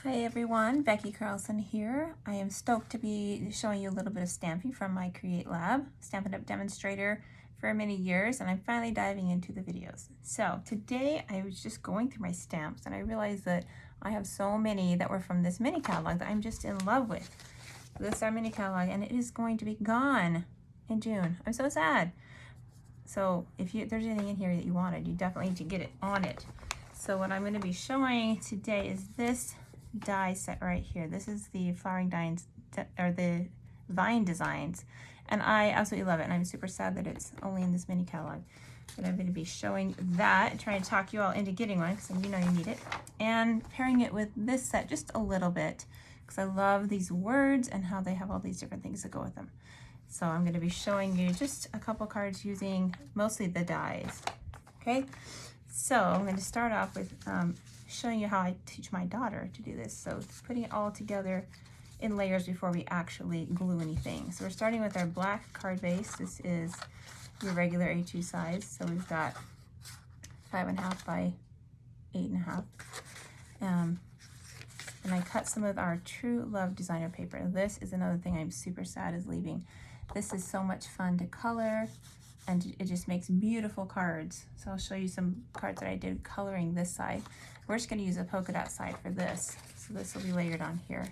Hi everyone, Beckie Carlson here. I am stoked to be showing you a little bit of stamping from my Create Lab, Stampin Up demonstrator for many years, and I'm finally diving into the videos. So today I was just going through my stamps and I realized that I have so many that were from this mini catalog that I'm just in love with. This is our mini catalog and it is going to be gone in June. I'm so sad. So if there's anything in here that you wanted, you definitely need to get it on it. So what I'm going to be showing today is this die set right here. This is the flowering dies, or the vine designs, and I absolutely love it, and I'm super sad that it's only in this mini catalog. But I'm going to be showing that and trying to talk you all into getting one because you know you need it, and pairing it with this set just a little bit because I love these words and how they have all these different things that go with them. So I'm going to be showing you just a couple cards using mostly the dies. Okay, so I'm going to start off with showing you how I teach my daughter to do this. So putting it all together in layers before we actually glue anything. So we're starting with our black card base. This is your regular A2 size. So we've got 5.5 by 8.5. And I cut some of our True Love designer paper. This is another thing I'm super sad is leaving. This is so much fun to color, and it just makes beautiful cards. So I'll show you some cards that I did coloring this side. We're just going to use a polka dot side for this. So this will be layered on here.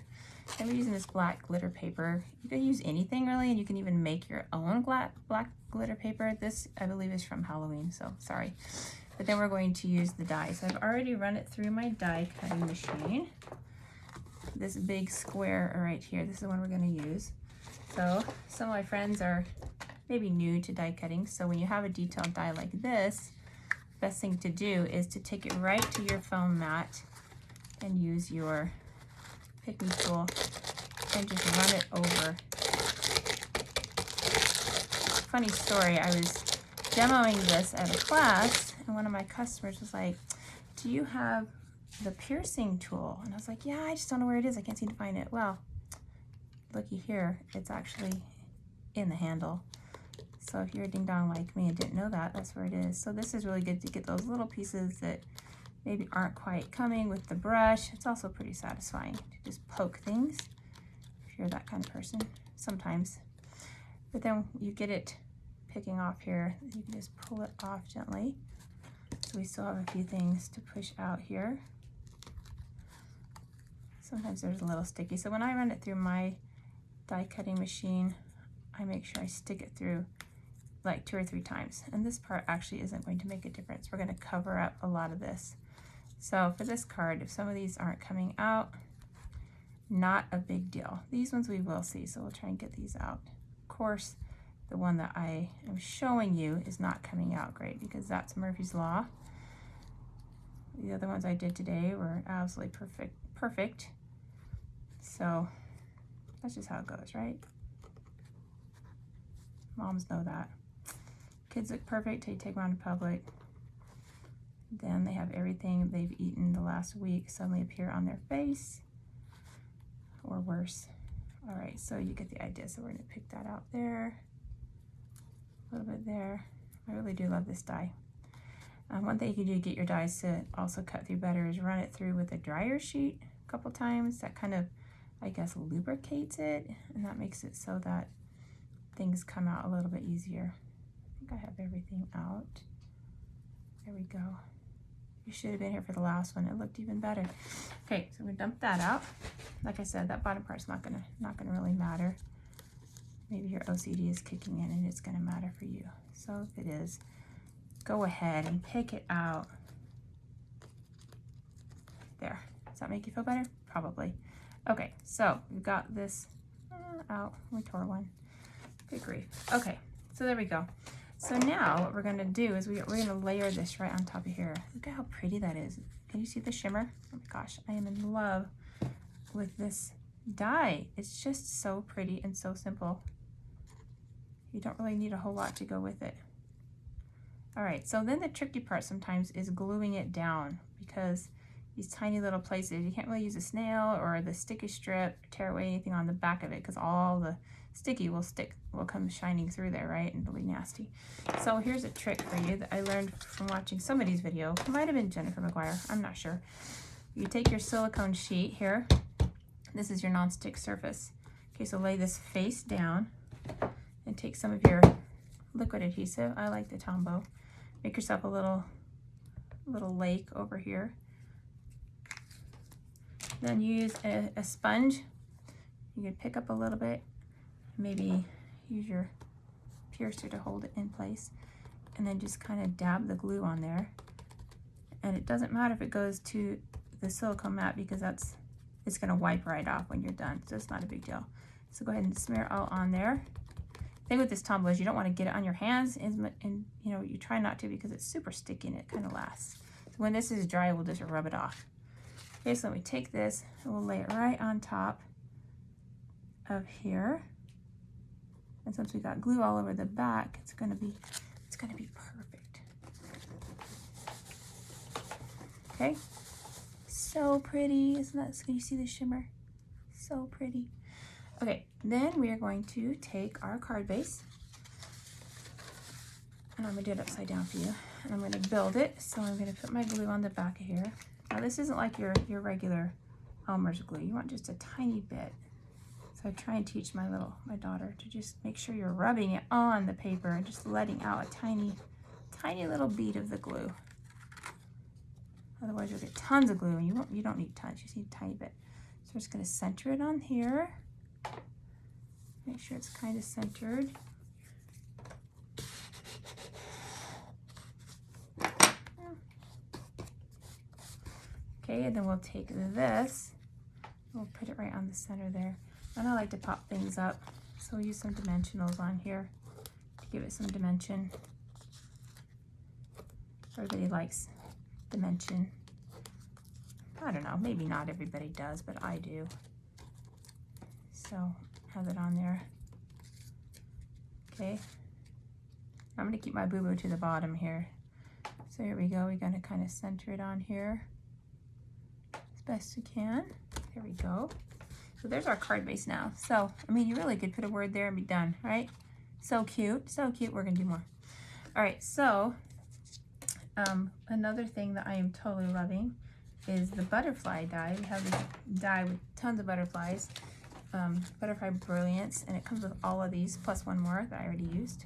And we're using this black glitter paper. You can use anything really, and you can even make your own black glitter paper. This, I believe, is from Halloween, so sorry. But then we're going to use the die. So I've already run it through my die cutting machine. This big square right here, this is the one we're going to use. So some of my friends are maybe new to die cutting, so when you have a detailed die like this, best thing to do is to take it right to your foam mat and use your picking tool and just run it over. Funny story, I was demoing this at a class and one of my customers was like, do you have the piercing tool? And I was like, yeah, I just don't know where it is. I can't seem to find it. Well, looky here, it's actually in the handle. So if you're a ding dong like me and didn't know that, that's where it is. So this is really good to get those little pieces that maybe aren't quite coming with the brush. It's also pretty satisfying to just poke things if you're that kind of person sometimes. But then you get it picking off here. You can just pull it off gently. So we still have a few things to push out here. Sometimes there's a little sticky. So when I run it through my die cutting machine, I make sure I stick it through like 2 or 3 times. And this part actually isn't going to make a difference. We're going to cover up a lot of this. So for this card, if some of these aren't coming out, not a big deal. These ones we will see, so we'll try and get these out. Of course, the one that I am showing you is not coming out great because that's Murphy's Law. The other ones I did today were absolutely perfect. So that's just how it goes, right? Moms know that. Kids look perfect till you take them out in public. Then they have everything they've eaten the last week suddenly appear on their face, or worse. All right, so you get the idea. So we're gonna pick that out there, a little bit there. I really do love this die. One thing you can do to get your dies to also cut through better is run it through with a dryer sheet a couple times. That kind of, I guess, lubricates it, and that makes it so that things come out a little bit easier. I think I have everything out. There we go. You should have been here for the last one. It looked even better. Okay, so we dump that out. Like I said, that bottom part's not gonna really matter. Maybe your OCD is kicking in and it's gonna matter for you. So if it is, go ahead and pick it out. There. Does that make you feel better? Probably. Okay, so we've got this out. We tore one. Good grief. Okay, so there we go. So now what we're gonna do is we're gonna layer this right on top of here. Look at how pretty that is. Can you see the shimmer? Oh my gosh, I am in love with this die. It's just so pretty and so simple. You don't really need a whole lot to go with it. All right, so then the tricky part sometimes is gluing it down because these tiny little places, you can't really use a snail or the sticky strip, tear away anything on the back of it because all the sticky will come shining through there, right? And it'll be nasty. So here's a trick for you that I learned from watching somebody's video. It might have been Jennifer McGuire, I'm not sure. You take your silicone sheet here. This is your nonstick surface. Okay, so lay this face down and take some of your liquid adhesive. I like the Tombow. Make yourself a little lake over here. Then use a sponge. You can pick up a little bit, maybe use your piercer to hold it in place, and then just kind of dab the glue on there. And it doesn't matter if it goes to the silicone mat because it's going to wipe right off when you're done, so it's not a big deal. So go ahead and smear it all on there. The thing with this Tombow is you don't want to get it on your hands, and you know, you try not to because it's super sticky and it kind of lasts. So when this is dry, we'll just rub it off. Okay, so we take this and we'll lay it right on top of here. And since we got glue all over the back, it's gonna be perfect. Okay, so pretty, isn't that? Can you see the shimmer? So pretty. Okay, then we are going to take our card base, and I'm gonna do it upside down for you, and I'm gonna build it. So I'm gonna put my glue on the back of here. Now this isn't like your regular Elmer's glue. You want just a tiny bit. So I try and teach my daughter to just make sure you're rubbing it on the paper and just letting out a tiny little bead of the glue. Otherwise you'll get tons of glue, and you don't need tons, you just need a tiny bit. So we're just gonna center it on here. Make sure it's kind of centered. Okay, and then we'll take this, we'll put it right on the center there. And I like to pop things up, so we'll use some dimensionals on here to give it some dimension. Everybody likes dimension. I don't know, maybe not everybody does, but I do. So have it on there. Okay, I'm gonna keep my boo-boo to the bottom here. So here we go, we're gonna kind of center it on here as best you can. There we go. So there's our card base now. So, I mean, you really could put a word there and be done, right? So cute, so cute. We're gonna do more. All right, so another thing that I am totally loving is the butterfly die. We have this die with tons of butterflies, butterfly Brilliance, and it comes with all of these, plus one more that I already used.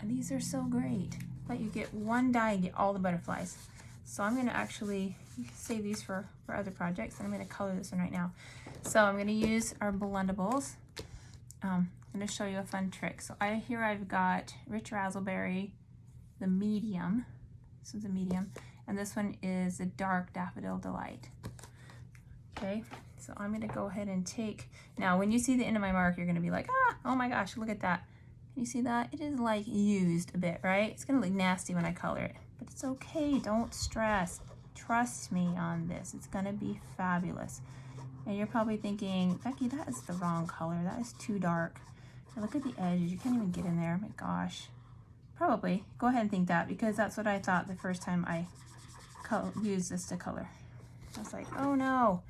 And these are so great. Let you get one die and get all the butterflies. So I'm gonna actually save these for other projects, and I'm gonna color this one right now. So I'm gonna use our blendables. I'm gonna show you a fun trick. So here I've got Rich Razzleberry, the medium. This one's a medium, and this one is the dark Daffodil Delight. Okay, so I'm gonna go ahead and take, now when you see the end of my mark, you're gonna be like, ah, oh my gosh, look at that. Can you see that? It is like used a bit, right? It's gonna look nasty when I color it, but it's okay, don't stress. Trust me on this, it's gonna be fabulous. And you're probably thinking, Becky, that is the wrong color. That is too dark. And look at the edges. You can't even get in there. Oh my gosh. Probably. Go ahead and think that, because that's what I thought the first time I used this to color. I was like, oh no.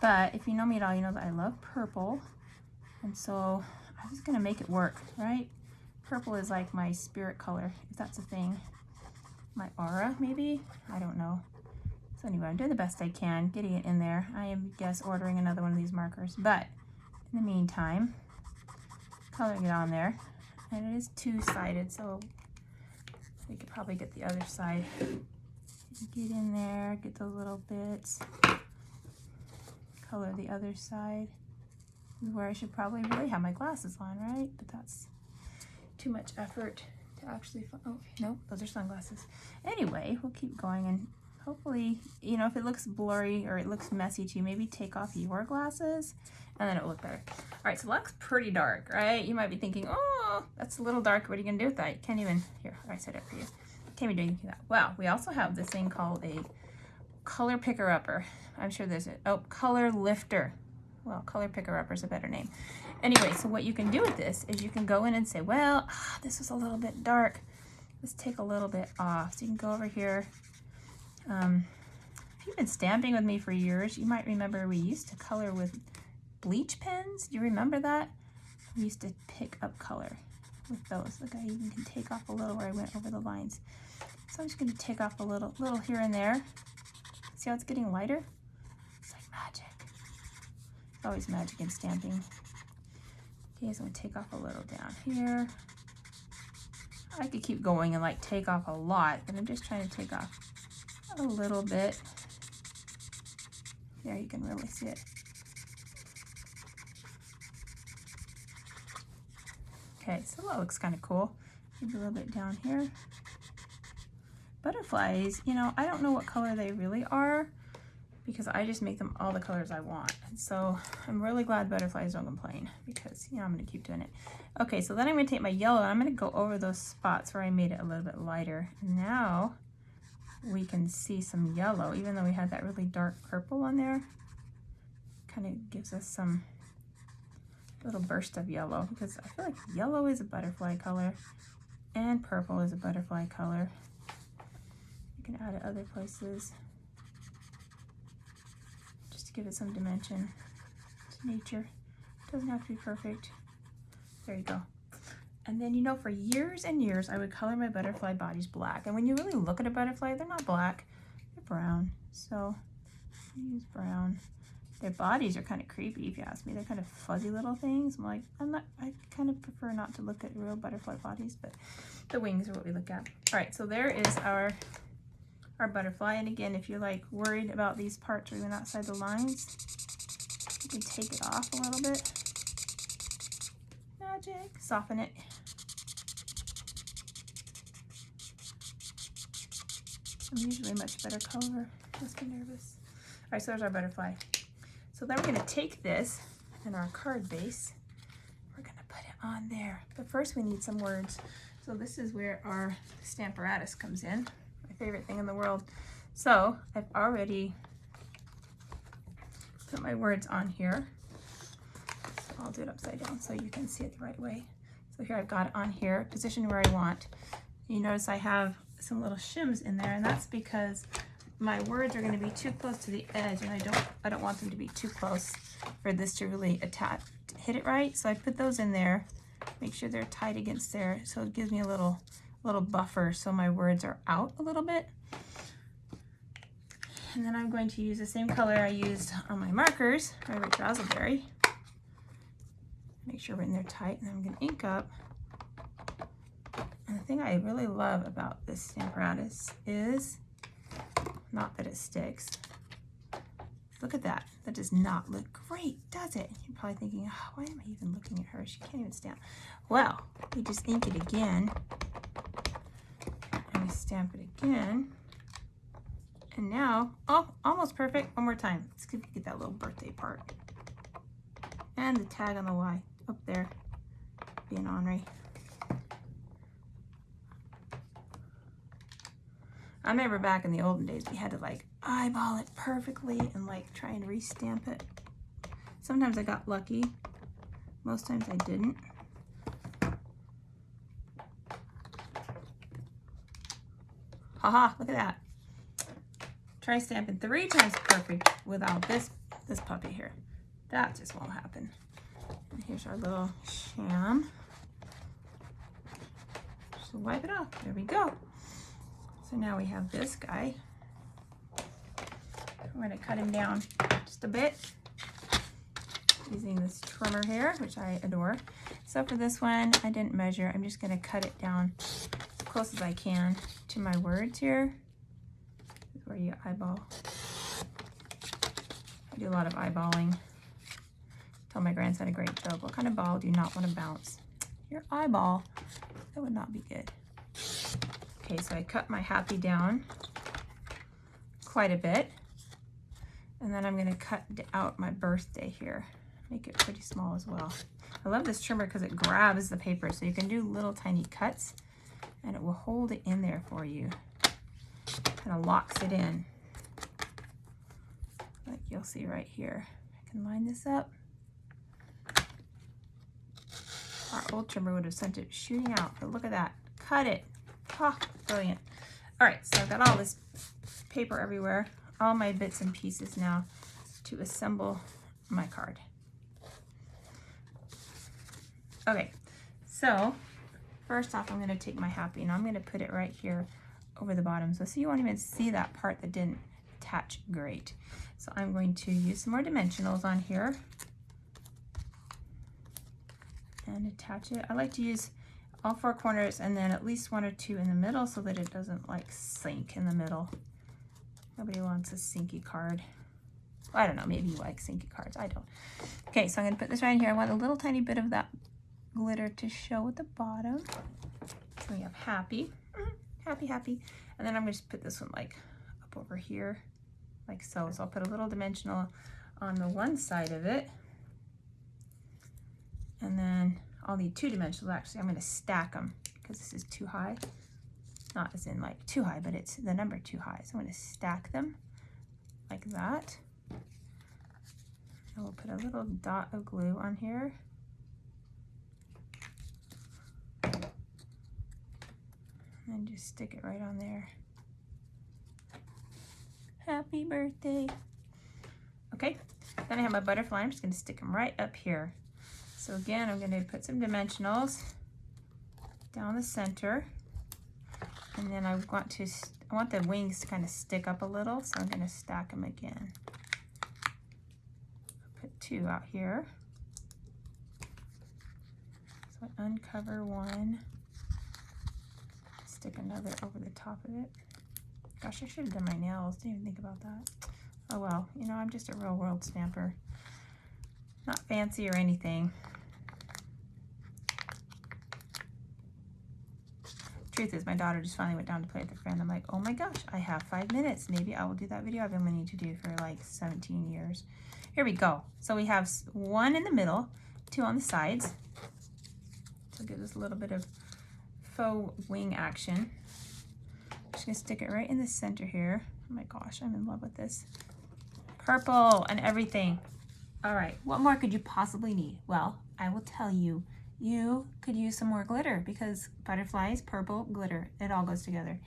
But if you know me at all, you know that I love purple. And so I was going to make it work, right? Purple is like my spirit color, if that's a thing. My aura, maybe? I don't know. So anyway, I'm doing the best I can, getting it in there. I am, ordering another one of these markers. But in the meantime, coloring it on there. And it is two-sided, so we could probably get the other side. Get in there, get those little bits. Color the other side. This is where I should probably really have my glasses on, right? But that's too much effort to actually, oh, no, those are sunglasses. Anyway, we'll keep going, and hopefully, you know, if it looks blurry or it looks messy to you, maybe take off your glasses and then it'll look better. All right, so it looks pretty dark, right? You might be thinking, oh, that's a little dark. What are you gonna do with that? You can't even, here, I set it for you. Can't be doing anything with that. Wow, we also have this thing called a color picker-upper. I'm sure there's a, color lifter. Well, color picker-upper is a better name. Anyway, so what you can do with this is you can go in and say, well, this was a little bit dark. Let's take a little bit off. So you can go over here. If you've been stamping with me for years, you might remember we used to color with bleach pens. Do you remember that? We used to pick up color with those. Look, I even can take off a little where I went over the lines. So I'm just going to take off a little here and there. See how it's getting lighter? Always magic in stamping. Okay, so I'm gonna take off a little down here. I could keep going and like take off a lot, but I'm just trying to take off a little bit. There, you can really see it. Okay, so that looks kind of cool. Maybe a little bit down here. Butterflies, you know, I don't know what color they really are because I just make them all the colors I want. And so I'm really glad butterflies don't complain because, you know, I'm going to keep doing it. Okay, so then I'm going to take my yellow and I'm going to go over those spots where I made it a little bit lighter. Now we can see some yellow, even though we had that really dark purple on there. Kind of gives us some little burst of yellow because I feel like yellow is a butterfly color and purple is a butterfly color. You can add it other places just to give it some dimension to nature. It doesn't have to be perfect. There you go. And then, you know, for years and years I would color my butterfly bodies black, and when you really look at a butterfly, they're not black, they're brown. So I use brown. Their bodies are kind of creepy if you ask me. They're kind of fuzzy little things. I kind of prefer not to look at real butterfly bodies, but the wings are what we look at. All right, so there is our butterfly. And again, if you're like worried about these parts or even outside the lines, you can take it off a little bit. Magic. Soften it. I'm usually a much better color. Just get nervous. All right, so there's our butterfly. So then we're going to take this and our card base. We're going to put it on there. But first we need some words. So this is where our Stamparatus comes in. My favorite thing in the world. So I've already put my words on here. So I'll do it upside down so you can see it the right way. So here I've got it on here, positioned where I want. You notice I have some little shims in there, and that's because my words are going to be too close to the edge, and I don't want them to be too close for this to really hit it right. So I put those in there, make sure they're tight against there, so it gives me a little buffer so my words are out a little bit. And then I'm going to use the same color I used on my markers, my rich razzleberry. Make sure we're in there tight, and then I'm going to ink up. And the thing I really love about this Stamparatus is not that it sticks. Look at that. That does not look great, does it? You're probably thinking, oh, why am I even looking at her? She can't even stamp. Well, we just ink it again. And we stamp it again. And now, oh, almost perfect. One more time. Let's get that little birthday part. And the tag on the Y up there, being ornery. I remember back in the olden days, we had to like eyeball it perfectly and like try and re-stamp it. Sometimes I got lucky. Most times I didn't. Haha, look at that. Try stamping 3 times perfect without this puppy here. That just won't happen. And here's our little sham. So wipe it off. There we go. So now we have this guy. I'm going to cut him down just a bit using this trimmer here, which I adore. So for this one, I didn't measure. I'm just going to cut it down as close as I can to my words here. This is where you eyeball. I do a lot of eyeballing. Tell my grandson a great joke. What kind of ball do you not want to bounce? Your eyeball. That would not be good. Okay, so I cut my happy down quite a bit. And then I'm going to cut out my birthday here. Make it pretty small as well. I love this trimmer because it grabs the paper, so you can do little tiny cuts and it will hold it in there for you. Kind of locks it in. Like you'll see right here. I can line this up. Our old trimmer would have sent it shooting out, but look at that. Cut it. Oh, brilliant. All right, so I've got all this paper everywhere, all my bits and pieces now to assemble my card. Okay, so first off, I'm going to take my happy and I'm going to put it right here over the bottom. So you won't even see that part that didn't attach great. So I'm going to use some more dimensionals on here. and attach it. I like to use all 4 corners and then at least 1 or 2 in the middle so that it doesn't like sink in the middle. Nobody wants a sinky card. Well, I don't know, maybe you like sinky cards. I don't. Okay, so I'm gonna put this right here. I want a little tiny bit of that glitter to show at the bottom. So we have happy, happy, happy. And then I'm gonna just put this one like up over here, like so. So I'll put a little dimensional on the one side of it. And then I'll need 2 dimensionals actually. I'm gonna stack them because this is too high. Not as in like too high, but it's the number too high. So I'm gonna stack them like that. And we'll put a little dot of glue on here. And just stick it right on there. Happy birthday. Okay, then I have my butterfly. I'm just gonna stick them right up here. So again, I'm gonna put some dimensionals down the center. And then I want the wings to kind of stick up a little, so I'm gonna stack them again. Put 2 out here. So I uncover one. Stick another over the top of it. Gosh, I should have done my nails. Didn't even think about that. Oh well, you know, I'm just a real world stamper. Not fancy or anything. Truth is, my daughter just finally went down to play with a friend. I'm like, oh my gosh, I have 5 minutes. Maybe I will do that video I've been meaning to do for like 17 years. Here we go. So we have 1 in the middle, 2 on the sides. So it gives us a little bit of faux wing action. I'm just gonna stick it right in the center here. Oh my gosh, I'm in love with this. Purple and everything. All right, what more could you possibly need? Well, I will tell you, you could use some more glitter because butterflies, purple, glitter, it all goes together.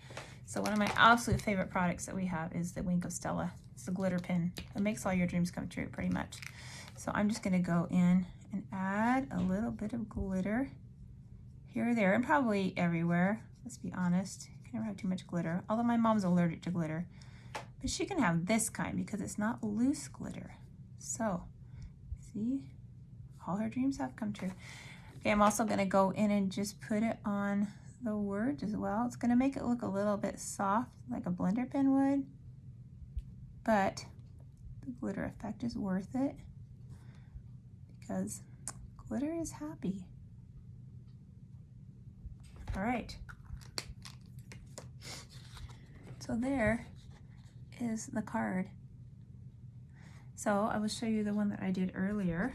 So one of my absolute favorite products that we have is the Wink of Stella. It's a glitter pin. It makes all your dreams come true pretty much. So I'm just gonna go in and add a little bit of glitter here or there, and probably everywhere. Let's be honest, you can never have too much glitter. Although my mom's allergic to glitter, but she can have this kind because it's not loose glitter. So, see, all her dreams have come true. Okay, I'm also gonna go in and just put it on the words as well. It's gonna make it look a little bit soft, like a blender pen would, but the glitter effect is worth it because glitter is happy. All right, so there is the card. So I will show you the one that I did earlier,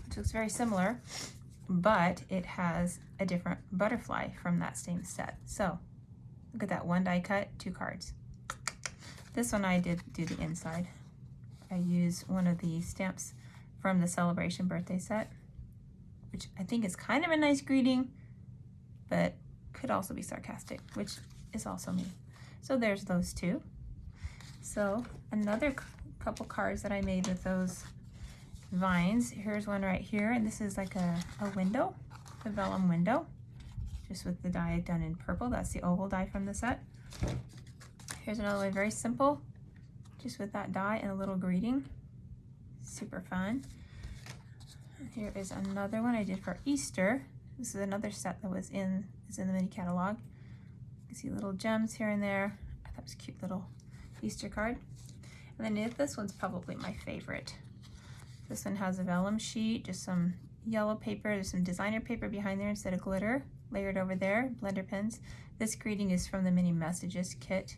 which looks very similar, but it has a different butterfly from that same set. So look at that, 1 die cut, 2 cards. This one I did do the inside. I used one of the stamps from the Celebration birthday set, which I think is kind of a nice greeting, but could also be sarcastic, which is also me. So there's those 2. So another couple cards that I made with those vines. Here's one right here, and this is like a window, a vellum window, just with the die done in purple. That's the oval die from the set. Here's another one, very simple, just with that die and a little greeting. Super fun. Here is another one I did for Easter. This is another set that is in the mini catalog. You can see little gems here and there. I thought it was a cute little Easter card. And then this one's probably my favorite. This one has a vellum sheet, just some yellow paper. There's some designer paper behind there instead of glitter, layered over there, blender pens. This greeting is from the Mini Messages kit.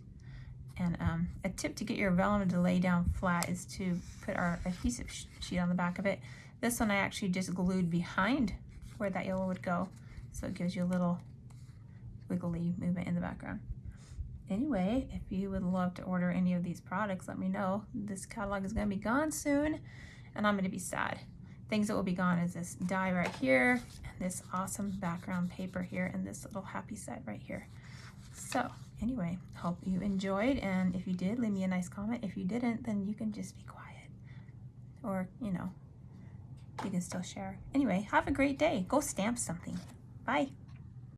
And a tip to get your vellum to lay down flat is to put our adhesive sheet on the back of it. This one I actually just glued behind where that yellow would go, so it gives you a little wiggly movement in the background. Anyway, if you would love to order any of these products, let me know. This catalog is going to be gone soon, and I'm going to be sad. Things that will be gone is this die right here, and this awesome background paper here, and this little happy set right here. So anyway, hope you enjoyed, and if you did, leave me a nice comment. If you didn't, then you can just be quiet, or you know, you can still share. Anyway, have a great day. Go stamp something. Bye.